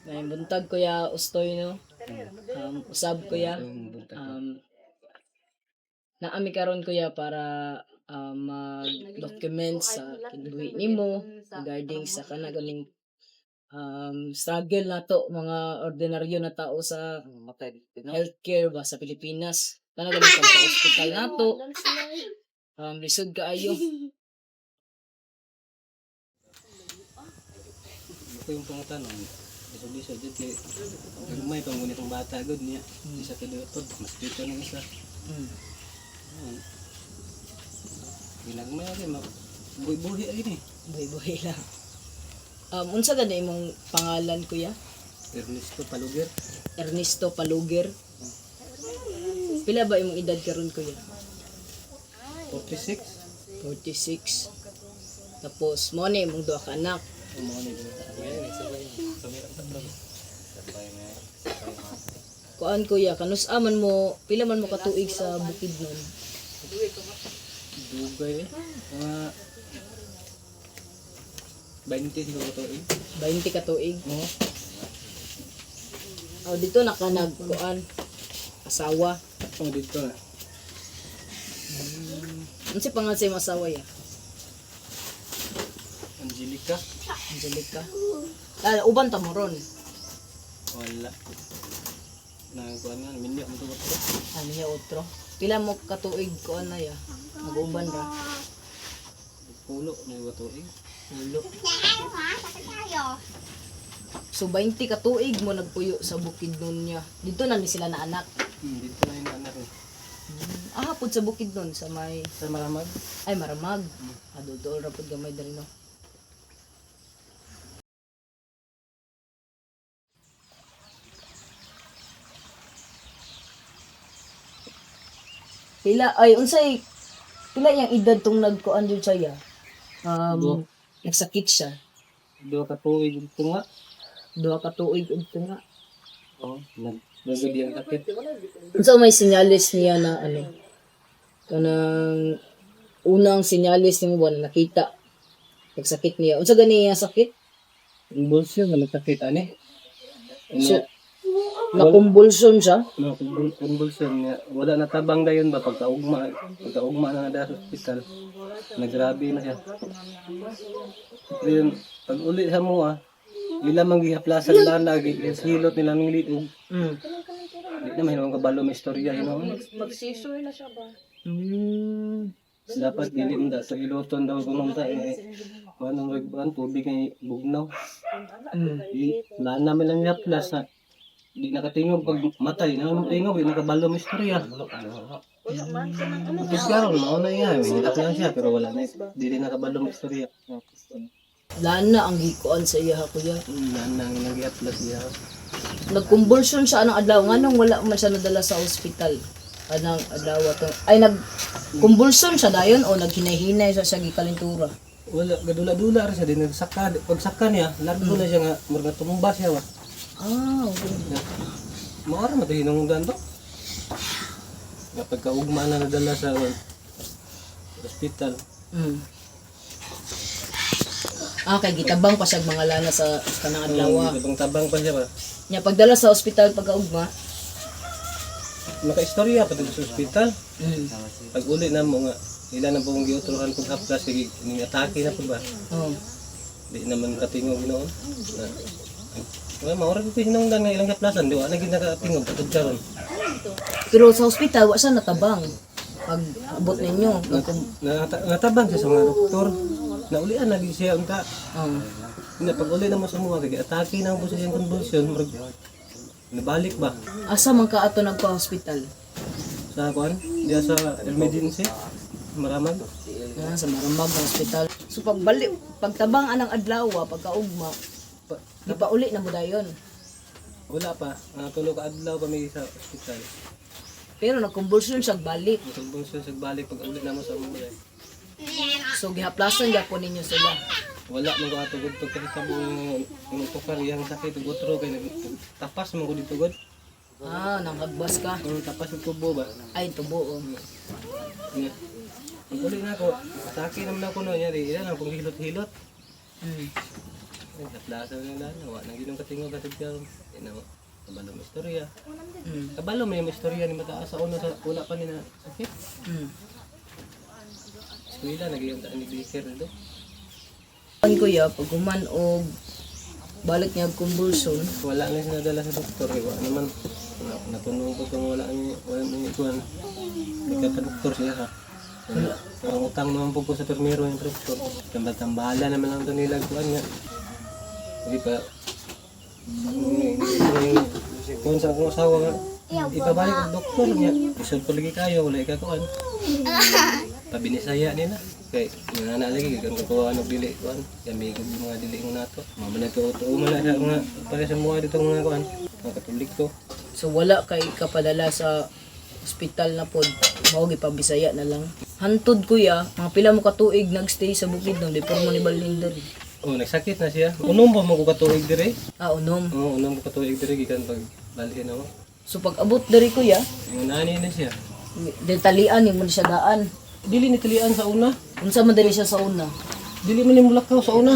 May buntag kuya Ustoy no. Usab kuya. Naami karon kuya para mag-document sa kinabuhi nimo regarding sa kana ganing struggle nato mga ordinaryo na tao sa healthcare ba sa Pilipinas. Kana ganing sa hospital nato. Lisod kaayo. Ito yung pangatanong. Bisod-bisod dito kay may pangunitong bata gud niya. Isa ka dito, mas dito nang isa. Bilang may agi buhi-buhi ay ni. Buhi-buhi lang. Unsa gani imong pangalan kuya? Ernesto Paluger. Ernesto Paluger. Pila ba imong edad karon kuya? 46. 46. Tapos mo ni imong duha ka anak. Kuan kuya, kanus-aman mo, pila man mo katuig sa Bukidnon? Dugay mga 20 siguro to 20 katuig. Dito na ka nagkuan asawa. Pang dito na. Ano si pangalan sa imong asawa ya? Angelica. Angelica. Uban ta mo ron. Wala. Nagkuan nga, minyo mo to. Ano niya otro? Pila mo katuig kuan na ya? Nag-uban ra. Pulo na yung tuig. Ulo. So 20 katuig mo nagpuyo sa Bukidnon niya. Dito na ni sila na anak. Dito na yung anak ko. Pud sa Bukidnon sa may Sa Maramag. ay Maramag. Adudol ra pud gamay diri no. Pila ay unsay pila yang edad tong nagkuan jud siya? Nagsakit siya. Dua ka tuig ito nga. Duha ka tuig udto nga. Oo. Nagagad yung sakit. Unsa may sinyalis niya na ano? Kanang unang sinyalis nimo ba na nakita nagsakit niya. Unsa gani niya sakit? Convulsion nga nagkakit ani. So, na-convulsion siya. No, convulsion niya. Wala na tabang dayon ba pagkaugma na nada sa ospital. Nagrabe na siya. Then pag uli sa mo ila man gihaplasan na lagi hilot nila ng liog. Di na mahirong kabalo may istorya Mag-seizure na siya ba? Dapat dili mo da sa iloton daw kumunta manong regban tubig kay bugnaw. Wala naman lang ihaplas na di nakatingog pag matay na tingog di nakabalo may istorya. Wala man siya ng ano. Tapos karon mao na iya, may lang siya pero wala na dili nakabalo may istorya. Laan na ang gikuan sa iya kuya. Wala nang nag-ihaplas diha. Nag-convulsion siya anong adlaw nganong wala man siya nadala sa ospital. Anang adlaw to. Ay nag-convulsion siya dayon o naghinay-hinay siya sa gikalintura. Wala gadula-dula ra siya din nagsaka pagsaka niya largo na siya nga murag tumba siya wa. Okay. Maara man tayo hinungdan to. Nga pagkaugma na nadala sa ospital. Kay gitabang pa siya mga lana sa kanang adlaw. Tabang pa siya ba? Nya pagdala sa ospital pagkaugma. Maka-istorya pa dito sa ospital. Pag uli na mo nga ilan na pong giutulohan kong haplas kay atake na po ba? Di naman katingog noon. Wala maura ko hinungdan nga ilang haplasan di wa na ginakatingog patud karon. Pero sa ospital wa siya natabang. Pag abot ninyo. Natabang siya sa mga doktor. Naulian lagi siya unta. Na pag uli na mo sa mga kay atake na mo sa iyang convulsion murag nabalik ba? Asa man ka ato nagpa-hospital? Sa kuan, diya sa emergency. Maramag. Sa Maramag Hospital. So pagtabang anang adlaw pagkaugma, di pa uli na mo dayon. Wala pa. Tulo ka adlaw kami sa ospital. Pero nag-convulsion siya balik. Convulsion sa balik pag uli na mo sa mga. So gihaplasan gyapon ninyo sila. Wala mo ka tugod pagkakita mo yung tukar yang sakit ug utro kay tapas mo ko dito god. Nangagbas ka. Tapas yung tubo ba? Ay tubo. Uli na ako, atake naman ako no, yari, ilan ang pong hilot-hilot. Naplasa nila na wa nang ginong katingo katid karon. Ina kabalo mo istorya. Mm. Kabalo may istorya ni mataas sa una sa wala pa ni na sakit. Mm. Eskwela nagiyong taan ni Baker do. Ang kuya, pag human o balik niya og convulsion, Wala na siya nadala sa doktor eh. Wala naman natunog ko kung wala may kuan. Ika doktor siya ha. Ang utang naman po sa permero yung doktor. Tambahala naman lang ito nila kuan nga. Hindi pa kung sa akong asawa nga ipabalik ang doktor niya. Isod ko lagi kayo, wala ikakuan. Pabinisaya nila. Kay nga lagi kung kuha ano dili kuan. Yami ko mga dili mo nato. Mamanag ko to man na mga para sa mga dito mga kuan. Mga katolik to. so wala kay kapadala sa ospital na pod, mao gipabisaya na lang. Hantod kuya, mga pila mo katuig nagstay sa bukid ng depormo ni Balindar. Oh, nagsakit na siya. Unom ba mo ko katuig dire? Ah, unom. Oo, unom ko katuig dire gikan pag balikin ako. So pag abot diri kuya, Yung nani na siya. detalian ni mo siya daan. Dili ni tilian sa una. Unsa man diri siya sa una? Dili man ni mulakaw sa una.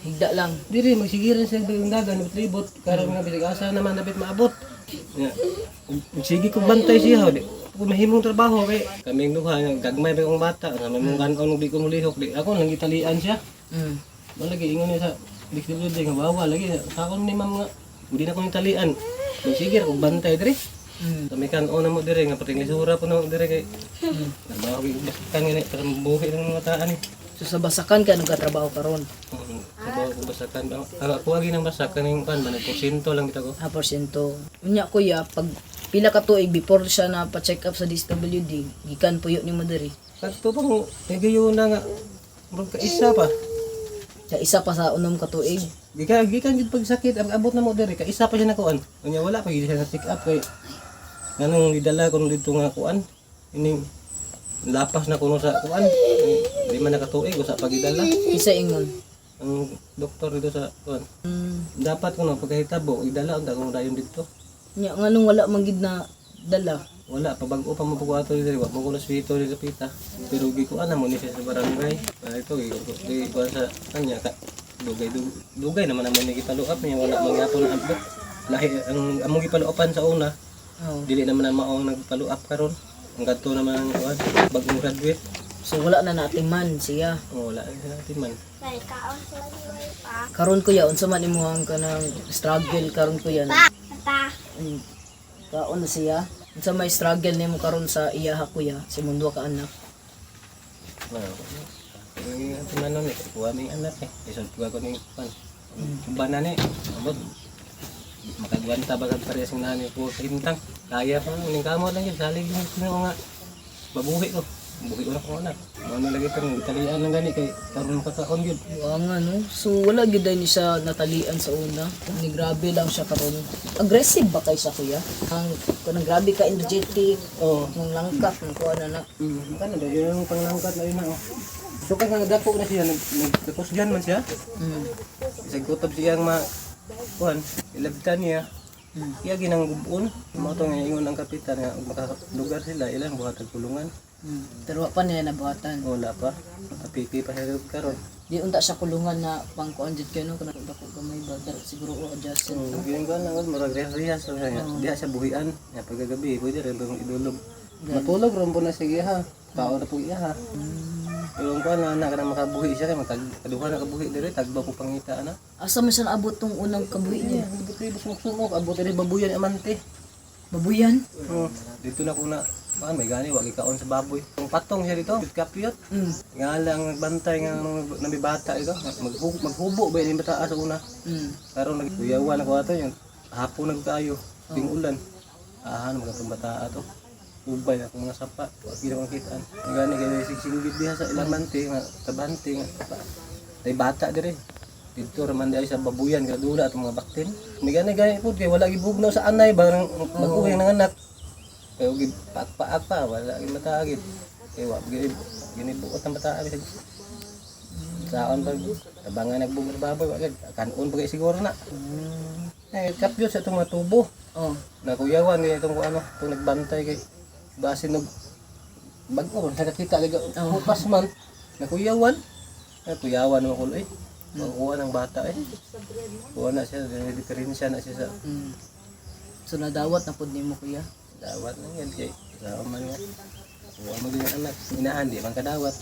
Higda lang. Diri magsigiran siya ng dagan libot karon nga bisag asa naman dapat maabot. Ya. Sige ko bantay siya di. Kung mahimong trabaho kay kaming duha nga gagmay ba kong bata nga may mong kanon di ko mulihok di ako nang gitalian siya. Mm. Malagi ingon niya sa DSWD nga bawa lagi sa akon ni ma'am nga hindi na ko nitalian. Sige ko bantay diri. Kami kanon na mo diri nga pating lisura po na mo diri kay. Trabaho gi basakan ni para mabuhi ng mga taan ni. So sa basakan ka nagkatrabaho karon. Trabaho ko basakan. Ako agi nang basakan ning kan man porsyento lang kita ko. Ah, porsyento. Unya kuya, pag pila ka tuig before siya na pa-check up sa DSWD, gikan puyo ni mo diri. Kadto pa mo igayo na nga murag ka isa pa. Sa isa pa sa unom ka tuig. Gikan gid pagsakit ang abot na mo diri ka isa pa siya nakuan. Unya wala pa gid siya na check up kay nganong gidala ko dito nga kuan. Ining lapas na kuno sa kuan. Di man nakatuig usa pa gidala. Isa ingon. Ang doktor dito sa kuan. Mm. Dapat kuno pagkahitabo idala unta kung dayon dito. Nya nganong wala man gid na dala. Wala pa bago pa mapukuato diri wa mo kuno swito diri sa pita. Pero gikuan na mo ni siya sa barangay. Ito gi kuan sa kanya ka dugay naman naman ni gipalo up niya wala man gyapon na abot. Lahi ang among gipaluapan sa una. Oh. Dili naman na mao nagpalo up karon. Ang gadto naman ang kuan bagong graduate. So wala na natiman siya. Wala na natin man. Karon kuya, unsa man imong kanang struggle karon kuya? Kaon na siya. Unsa may struggle nimo karon sa iyaha kuya, sa mundo ka anak? Ang tinanong ni kuha may anak eh. Isod ko ni kuan. Bana ni abot makagwanta ba sa parehas ng nanay ko sa hintang. Kaya pa ning kamo lang yun salig mo nga babuhi ko. Buhi ko na ko anak. Ano lagi itong italian lang gani kay karon makakaon yun. Wa nga no. So wala gid ni siya natalian sa una. Ni grabe lang siya karon. Aggressive ba kay siya kuya? Ang kanang grabe ka energetic, Oo. mong langkap ng kuha na na. Ano daw yung panglangkat na yun na oh. So kaya nagdako na siya nagkakusgan man siya. Isang kutob siyang kuan ilabtan niya. Iya ginang gubon. Mo to nga ingon ang kapitan nga makalugar sila ilang buhat ang kulungan. Pero wa pa niya nabuhatan. Wala pa. Pipi pa siya karon. Di unta siya kulungan na pang kuan jud kay no kana dako gamay ba siguro o adjust. Ginang kuan lang murag reha so nga. Diha siya buhian. Ya pagkagabi pwede rin bang idulog. Matulog ron po na sige ha. Kao na po iya ha. Pero ang kuan na kana makabuhi siya kay magkaduha na kabuhi diri tagba ko pangita ana. Asa man siya naabot tong unang kabuhi niya? Bukri sumok abot rin babuyan amante. Babuyan? Dito na ko na may gani wag ikaon sa baboy. Kung patong siya dito, kapyot. Nga lang nagbantay nga nabibata ito. Maghubo ba yung bata sa una. Karon nagkuyawan ako ato yun. Hapon nagkayo, ting ulan. Ahan magkatong bata ato. Ubay ako mga sapa, wag ginawang kitaan. Gani kay sigsingid diha sa ilamante nga tabante nga. Tay bata dire. Dito raman di sa babuyan nga dula at mga baktin. Ni gani pud kay wala gibugnaw sa anay bang baguhing nanganak. Kaya gid paak pa wala gid matagid. Kay wa ginibuot ang bata bisag. Saon pag tabangan nagbugod baboy wa gid kanon pagay siguro na. Kapyo sa itong mga tubo. Nakuyawan kay itong ano, itong nagbantay kay basin og bago sa nakita kay hupas man. Nakuyawan mo kulo Kuha ng bata eh. Kuha na siya, diferensya na siya sa So nadawat na pud nimo kuya. dawat na yan kay sa man nga. Kuha mo din ang anak, inaan di man kadawat.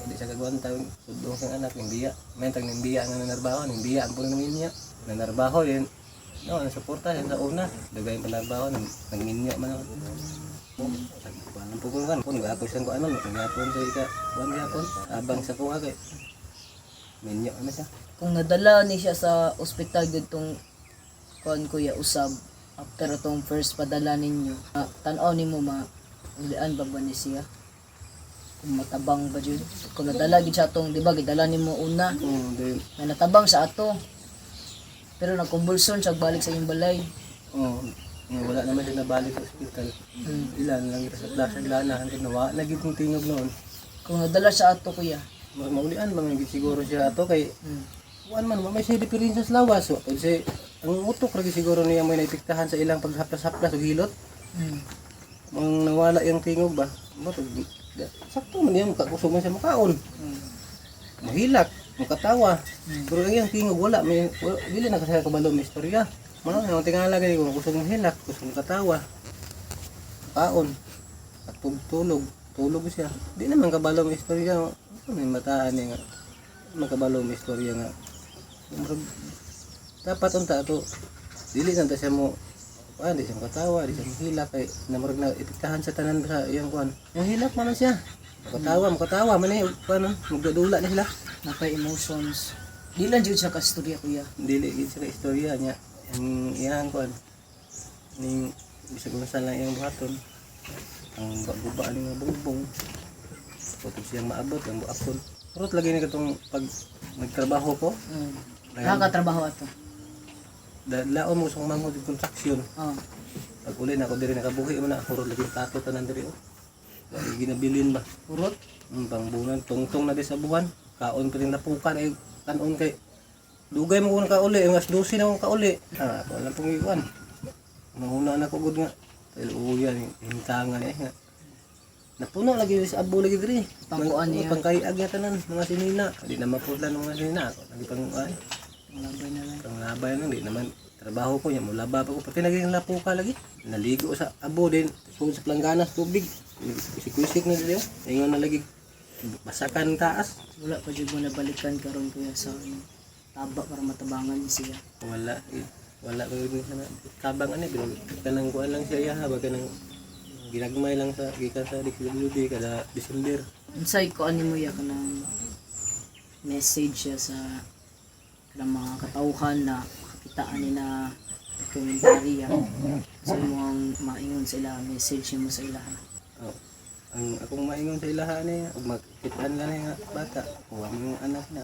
Di sa kagawang taon, sudong sang anak ng biya. May tag ng biya nga nanarbaho, ng biya ang puno ng inya. Nanarbaho yun. No, ang suporta yan sa una. Dugay yung panarbaho, ng inya man ako. Walang pukulungan. Kung gapos siyang kuan man, kung gapon sa ika, kuan gapon. Abang sa kuha kay. Minyo ano siya. Kung nadala ni siya sa ospital gitong kuan kuya usab after atong first padala ninyo, tan-aw nimo ulian ba ni siya? Kung matabang ba jud? Kung nadala gid siya atong, di ba, gidala nimo una, Then, na natabang sa ato. Pero nagkumbulsyon siya balik sa iyong balay. wala naman siya nabalik sa ospital. Ilan lang ito sa plaza lana hanggang nawa lagi kong tingog noon. Kung nadala sa ato kuya. Maulian bang siguro siya ato kay kuan man may siya diferensya sa lawas. So, kasi ang utok lagi siguro niya may naipiktahan sa ilang paghaplas-haplas o hilot. Mang nawala yung tingog ba? Sakto man yan, makakusog man siya makaon. Mahilak, makatawa. Pero yung tingog wala, dili na kasi kabalo may istorya. Mga yung tingala gani ko, kusog mahilak, kusog makatawa. Kaon, at tulog siya. Di naman kabalo may istorya. May mataan niya nga. Makabalo may istorya nga. Dapat unta to. Dili na siya mo di siya makatawa, di siya mahilak kay namurag na ipiktahan sa tanan sa iyang kuan. Yung hilak man siya. Makatawa man eh kuan magdudula na sila. Napay emotions. Di lang jud siya ka istorya kuya. Dili gid siya ka istorya niya. Ang iyang kuan ning bisag unsa lang iyang buhaton. Ang baguba ning bumbong. Putong siyang maabot ang buakon. Pero lagi ni katong pag nagtrabaho ko. Nakakatrabaho ato. Laon mo sang manghod yung construction. Pag uli na ako diri nakabuhi mo na ako lagi tato tanan diri oh. Lagi ginabilin ba? Urot. Pangbunan tungtong na di sa buwan. Kaon pa rin napukan ay kanon kay dugay mo kung kauli, yung as 12 na kung kauli. Ako lang pong ikuan. Mahuna na ko gud nga. Dahil uyan, hintangan eh nga. Napuno lagi sa abo lagi diri. Pangkuan niya. Pangkaiag niya tanan mga sinina. Di na mapudlan mga sinina. Ako lagi pang Malabay na lang. panglabay lang di naman trabaho ko niya mulaba pa ko pati naging lapuka lagi. Naligo sa abo din sa plangganas tubig. Kusik-kusik na dito. Ingon na lagi basakan taas. Wala pa jud mo nabalikan karon kuya sa taba para matabangan ni siya. Wala ko yun sana kabang ano pero kanang kuan lang siya ya kanang ginagmay lang sa gikan sa DPWD kada December. Unsay ko mo ya kanang message siya sa kanang mga katawhan na makakitaan ni na dokumentarya. So imong maingon sa ila, message mo sa ila. Ang akong maingon sa ilahan niya, ug magkitaan lang nga bata, kuha mo yung anak na.